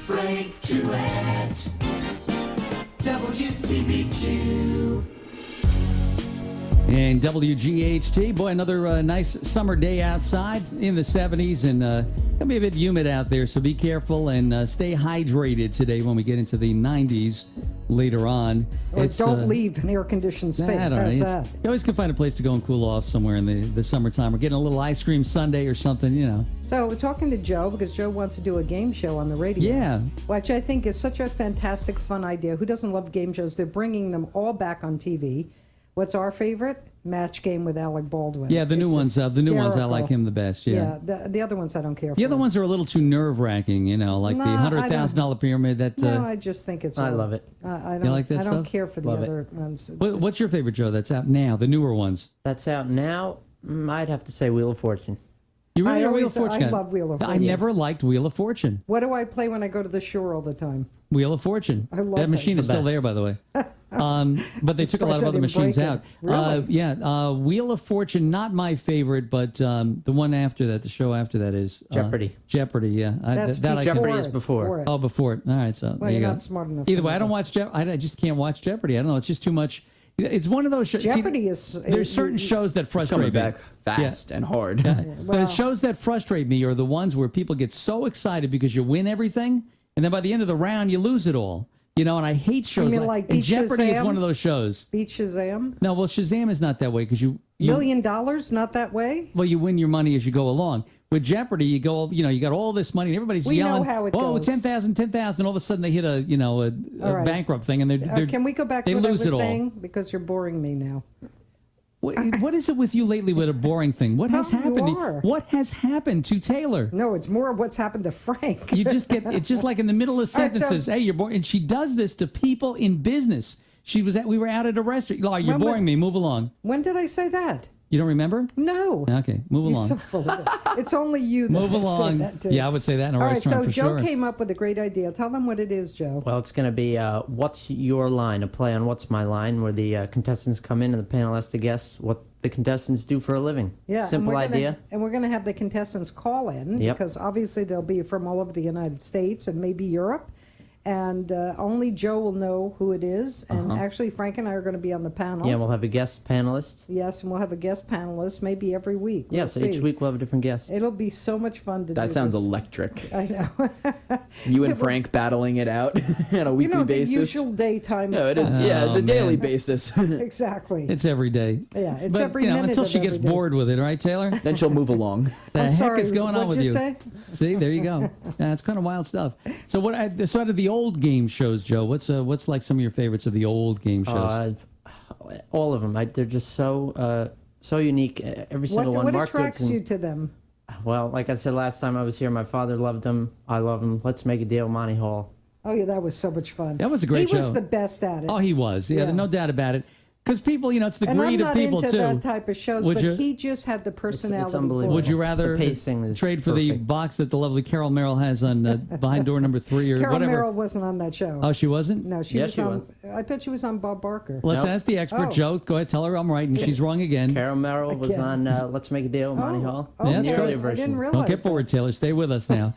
Frank Jewett, WTBQ. And WGHT, boy, another nice summer day outside in the 70s, and it'll be a bit humid out there, so be careful and stay hydrated today when we get into the 90s later on. Or don't leave an air-conditioned space. How's that? You always can find a place to go and cool off somewhere in the summertime. We're getting a little ice cream sundae or something, you know. So we're talking to Joe because Joe wants to do a game show on the radio. Yeah. Which I think is such a fantastic, fun idea. Who doesn't love game shows? They're bringing them all back on TV. What's our favorite? Match Game with Alec Baldwin. Yeah, the new ones. The new ones, I like him the best. Yeah. The other ones I don't care for. The other ones are a little too nerve-wracking, you know, like the $100,000 pyramid. No, I just think it's. I love it. I don't. You like that I don't stuff? care for the Love other ones. What's your favorite, Joe? That's out now. The newer ones. That's out now. I'd have to say Wheel of Fortune. You really are Wheel of Fortune. I love Wheel of Fortune. I never liked Wheel of Fortune. What do I play when I go to the shore all the time? Wheel of Fortune. I love that machine is still there, by the way. But they took a lot of other machines out. Really? Wheel of Fortune, not my favorite, but the one after that, the show after that is Jeopardy. Jeopardy, yeah. Jeopardy is before. Oh, before it. All right, so well, there you you're go. not smart enough. Either way, I don't watch Jeopardy. I just can't watch Jeopardy. I don't know. It's just too much. It's one of those shows. Jeopardy There's certain shows that frustrate me. Back fast and hard. The shows that frustrate me are the ones where people get so excited because you win everything, and then by the end of the round you lose it all. You know, and I hate shows like and Beat Jeopardy is Shazam? one of those shows. Beat Shazam? No, well, Shazam is not that way because you $1 million? Not that way? well, you win your money as you go along. With Jeopardy, you go, you know, you got all this money, and everybody's We know yelling, how it "Oh, goes. 10,000, 10,000!" All of a sudden, they hit a right. bankrupt thing, and they're Can we go back they to what I lose was it all. saying? Because you're boring me now. What is it with you lately with a boring thing? What has happened? You are. What has happened to Taylor? No, it's more of what's happened to Frank. You just get it's just like in the middle of All right, so- sentences. Hey, you're boring, and she does this to people in business. We were out at a restaurant. Oh, you're boring me. Move along. When did I say that? You don't remember? No. Okay, move You're along. so full of it. It's only you that Move has along. said that to. Yeah, I would say that in a All right, restaurant so for Joe sure. came up with a great idea. Tell them what it is, Joe. Well, it's going to be What's Your Line, a play on What's My Line, where the contestants come in and the panel has to guess what the contestants do for a living. Yeah, Simple idea. And we're going to have the contestants call in Yep. because obviously they'll be from all over the United States and maybe Europe. And only Joe will know who it is. And actually, Frank and I are going to be on the panel. Yeah, we'll have a guest panelist. Yes, and we'll have a guest panelist maybe every week. Yeah, We'll so see. each week we'll have a different guest. It'll be so much fun to do That sounds this. electric. I know. You and Frank battling it out on a weekly basis. The usual daytime No, it is. stuff. Yeah, the daily man. basis. Exactly. It's every day. Yeah, it's But, every you know, minute until of she gets every day. bored with it, right, Taylor? Then she'll move along. The I'm heck sorry, is going on with what'd you? you say? See, there you go. It's kind of wild stuff. So so out of the old game shows, Joe, what's like some of your favorites of the old game shows? All of them. They're just so unique. Every single one. What Mark attracts Goodson. you to them? Well, like I said last time I was here, my father loved them. I love them. Let's Make a Deal, Monty Hall. Oh, yeah, that was so much fun. That was a great He was show. the best at it. Oh, he was. Yeah, Yeah. no doubt about it. Because people, you know, it's the and greed I'm of not people into too. that type of shows, Would but you- he just had the personality. for unbelievable. it. Would you rather The pacing is trade for the perfect. box that the lovely Carol Merrill has on behind door number 3 or Carol whatever? Merrill wasn't on that show. Oh, she wasn't? No, she Yes, was she on. was. I thought she was on Bob Barker. Let's Nope. ask the expert, Oh. Joe. Go ahead, tell her I'm right and she's wrong again. Carol Merrill was can't. on Let's Make a Deal, Monty Hall. Okay. Yeah, that's The great. earlier I version. didn't realize Don't get that. bored, Taylor. Stay with us now.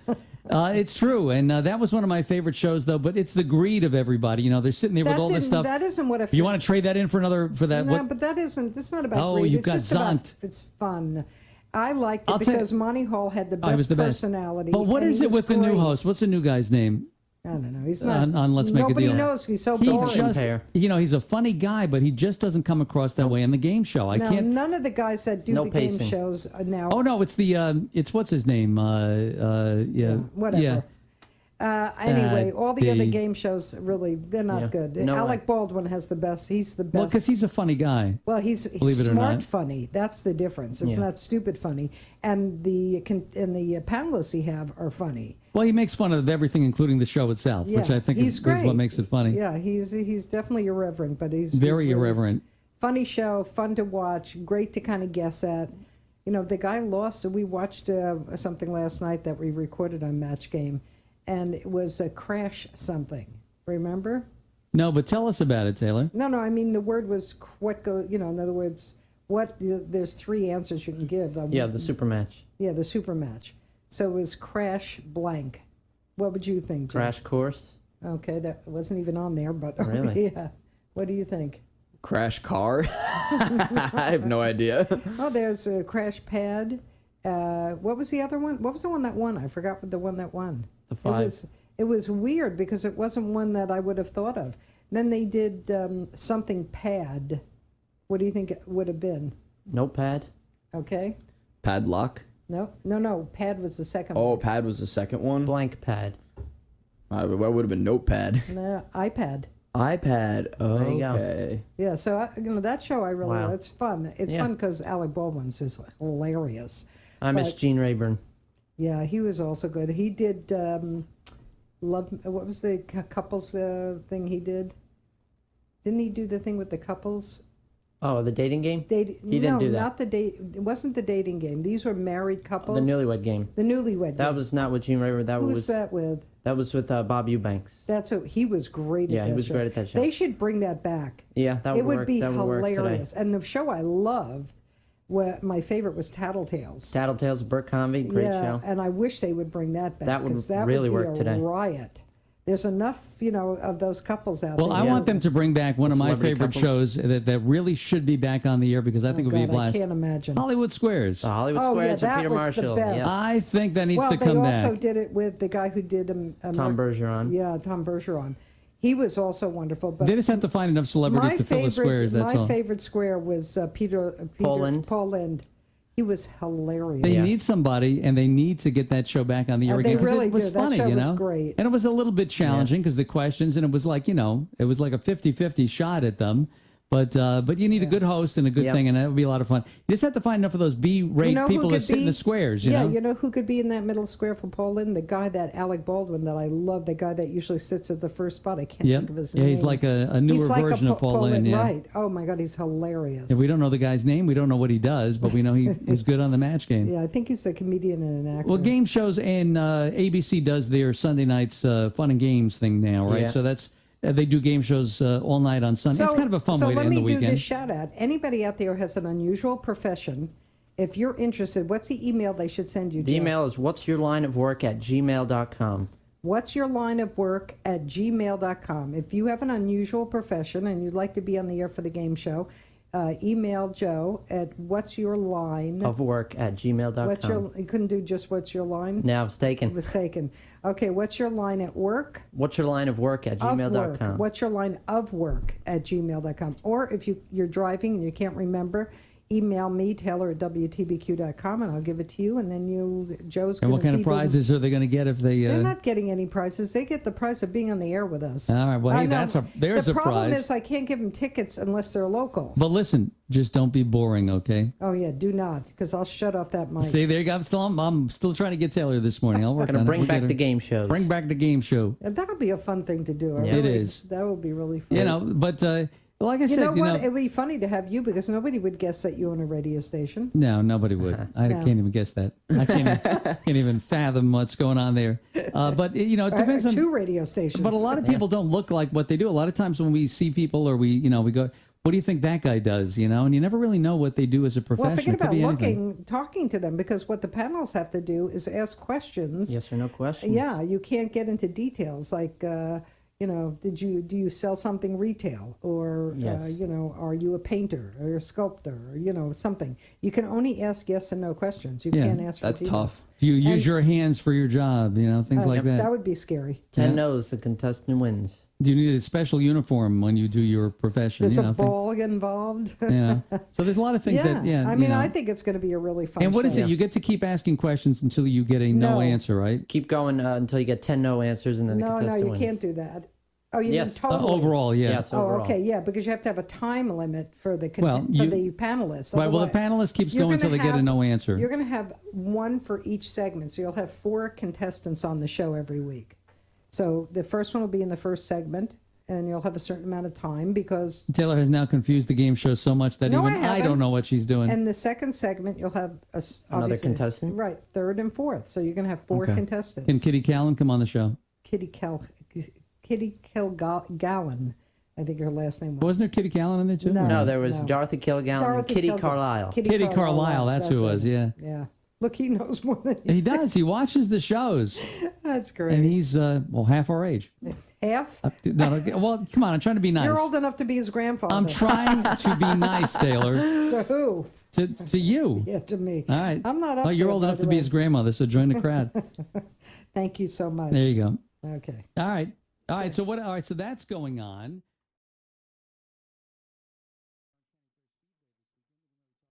It's true, and that was one of my favorite shows, though. But it's the greed of everybody. You know, they're sitting there with all this stuff. That isn't what a. You want to trade that in for that? No, what? but that isn't. It's not about. Oh, greed. you've It's got just about- zonked. It's fun. I liked it I'll tell- because Monty Hall had the Oh, he was best the best. personality. But what and is he it was with the new great. host? What's the new guy's name? I don't know. He's not. On Let's Make a Nobody Deal. knows. He's so He's boring. just, Compare. you know, he's a funny guy, but he just doesn't come across that way in the game show. I No, can't. none of the guys that do No the game pacing. shows now. Oh no, it's it's what's his name? Yeah, Whatever. Yeah. Anyway, all the other the- game shows really they're not Yeah. good. No Alec way. Baldwin has the best. He's the Well, best. because he's a funny guy. Well, he's Believe it or smart not. funny. That's the difference. It's Yeah. not stupid funny. And the panelists he have are funny. Well, he makes fun of everything, including the show itself, which Yeah, I think he's is great. what makes it funny. Yeah, he's definitely irreverent, but he's Very really irreverent. Funny show, fun to watch, great to kind of guess at. You know, the guy lost. So we watched something last night that we recorded on Match Game, and it was a crash something. Remember? No, but tell us about it, Taylor. No, I mean the word was what go. You know, in other words, what? There's 3 answers you can give. Yeah, the super match. Yeah, the super match. So it was crash blank. What would you think, Jim? Crash Course. Okay, that wasn't even on there, but Really? okay, yeah. What do you think? Crash car? I have no idea. Oh, there's a Crash Pad. What was the other one? What was the one that won? I forgot what the one that won. The 5. It was weird because it wasn't one that I would have thought of. Then they did something Pad. What do you think it would have been? Notepad. Okay. Padlock? No. Pad was the second one. Oh, pad was the second one? Blank pad. What would have been notepad? No, iPad. iPad. There you go. Okay. Yeah, so that show I really Wow. it's fun. It's Yeah. fun because Alec Baldwin's is hilarious. I miss But- Gene Rayburn. Yeah, he was also good. He did Love. What was the couples thing he did? Didn't he do the thing with the couples? Oh, the dating game? He didn't do that. not the date. It wasn't the dating game. These were married couples. The Newlywed Game. The Newlywed. That game. was not with Gene Rayburn. Who was that with? That was with Bob Eubanks. That's who he was great. Yeah, at he that was show. great at that show. They should bring that back. Yeah, that would It would work. be That would work today. hilarious. And the show I loved, my favorite was Tattletales. Tattletales, Burt Convey, great Yeah, show. and I wish they would bring that back. That would 'cause that really would be work a today. riot. There's enough, of those couples out Well, there. I want them to bring back one of my Celebrity favorite couples. shows that really should be back on the air because I think it would be a God, blast. I can't imagine. Hollywood Squares. The Hollywood Oh, Squares yeah, with that Peter was the Marshall. best. Yes. I think that needs Well, to they come also back. did it with the guy who did Tom Bergeron. Yeah, Tom Bergeron. He was also wonderful. But They just have to find enough celebrities to fill the squares. That's my all. favorite square was Peter Paul Lind. Paul Lind. He was hilarious. They need somebody, and they need to get that show back on the air They again because really it was do. That funny, show you was know. great. And it was a little bit challenging because the questions, and it was like it was like a 50-50 shot at them. But you need a good host and a good Yep. thing, and that would be a lot of fun. You just have to find enough of those B-rate who people that could sit in be- the squares. You yeah, know. you know who could be in that middle square for Paul Lind? The guy that Alec Baldwin that I love, the guy that usually sits at the first spot. I can't Yep. think of his Yeah, name. he's like a newer He's like version of Paul Lind. Yeah. Right. Oh my God, he's hilarious. And we don't know the guy's name. We don't know what he does, but we know he is good on the match game. Yeah, I think he's a comedian and an actor. Well, game shows and ABC does their Sunday nights fun and games thing now, right? Yeah. So that's they do game shows all night on Sunday. It's kind of a fun way to end the So let me do weekend. this shout out. Anybody out there who has an unusual profession, if you're interested, what's the email they should send you? The Joe? email is what'syourlineofwork@gmail.com. What's your line of work at gmail.com. If you have an unusual profession and you'd like to be on the air for the game show, email Joe at what's your line. Of work@gmail.com. What's your? You couldn't do just what's your line. Now it's It taken. was taken. Okay, what's your line at work? What's your line of work at Of gmail.com? work. What's your line of work at gmail.com? Or if you're driving and you can't remember, email me, Taylor at WTBQ.com, and I'll give it to you. And then Joe's And going what kind of prizes are they going to get if they? They're not getting any prizes. They get the prize of being on the air with us. All right, well, hey, No, there's the a problem prize. is I can't give them tickets unless they're local. But listen, just don't be boring, okay? Oh yeah, do not, because I'll shut off that mic. See, there you go. I'm still trying to get Taylor this morning. I'll work Gonna on bring it. We'll back get her. the game shows. Bring back the game show. And that'll be a fun thing to do. Yeah. It is. That will be really fun. You know, but like I You said, know what? It would be funny to have you because nobody would guess that you own a radio station. No, nobody would. I No. can't even guess that. I can't even fathom what's going on there. But it depends on. Two radio stations. But a lot of people don't look like what they do. A lot of times when we see people or we go, what do you think that guy does? And you never really know what they do as a profession. Well, forget It could about be anything. talking to them, because what the panels have to do is ask questions. Yes or no questions? Yeah, you can't get into details like, do you sell something retail, or Yes. are you a painter or a sculptor, or something. You can only ask yes and no questions. You Yeah, can't ask. That's for detail. tough. Do you use your hands for your job? Things like that. That would be scary. 10 Yeah. no's, the contestant wins. Do you need a special uniform when you do your profession? There's a things- ball involved. So there's a lot of things that, I mean, I think it's going to be a really fun. And what is show. it? You get to keep asking questions until you get a no No. answer, right? Keep going until you get 10 no answers, and then the No, contestant you wins. can't do that. Oh, you Yes. mean totally? Overall, yeah. Yes, Oh, overall. okay, yeah, because you have to have a time limit for the Well, for the panelists. Right. Well, the Otherwise- panelist keeps you're going until they gonna get a have- no answer. You're going to have one for each segment, so you'll have 4 contestants on the show every week. So the first one will be in the first segment, and you'll have a certain amount of time because. Taylor has now confused the game show so much that No, even I don't haven't. know what she's doing. And the second segment, you'll have Another obviously- contestant? Right, third and fourth. So you're going to have 4 Okay. contestants. Can Kitty Callan come on the show? Kitty Kilgallen, I think her last name was. Wasn't there Kitty Callan in there too? No. No, there was No. Dorothy Kilgallen and Dorothy Kitty Kilgallen. Carlisle. Kitty Carlisle, that's who it was, yeah. Yeah. Look, he knows more than you. He does. He watches the shows, That's great. and he's well half our age. Half? No, well, come on. I'm trying to be nice. You're old enough to be his grandfather. I'm trying to be nice, Taylor. To who? To you. Yeah, to me. All right. I'm not up Oh, you're there, old by enough the to be way. his grandmother, so join the crowd. Thank you so much. There you go. Okay. All right. All right. So what? All right. So that's going on.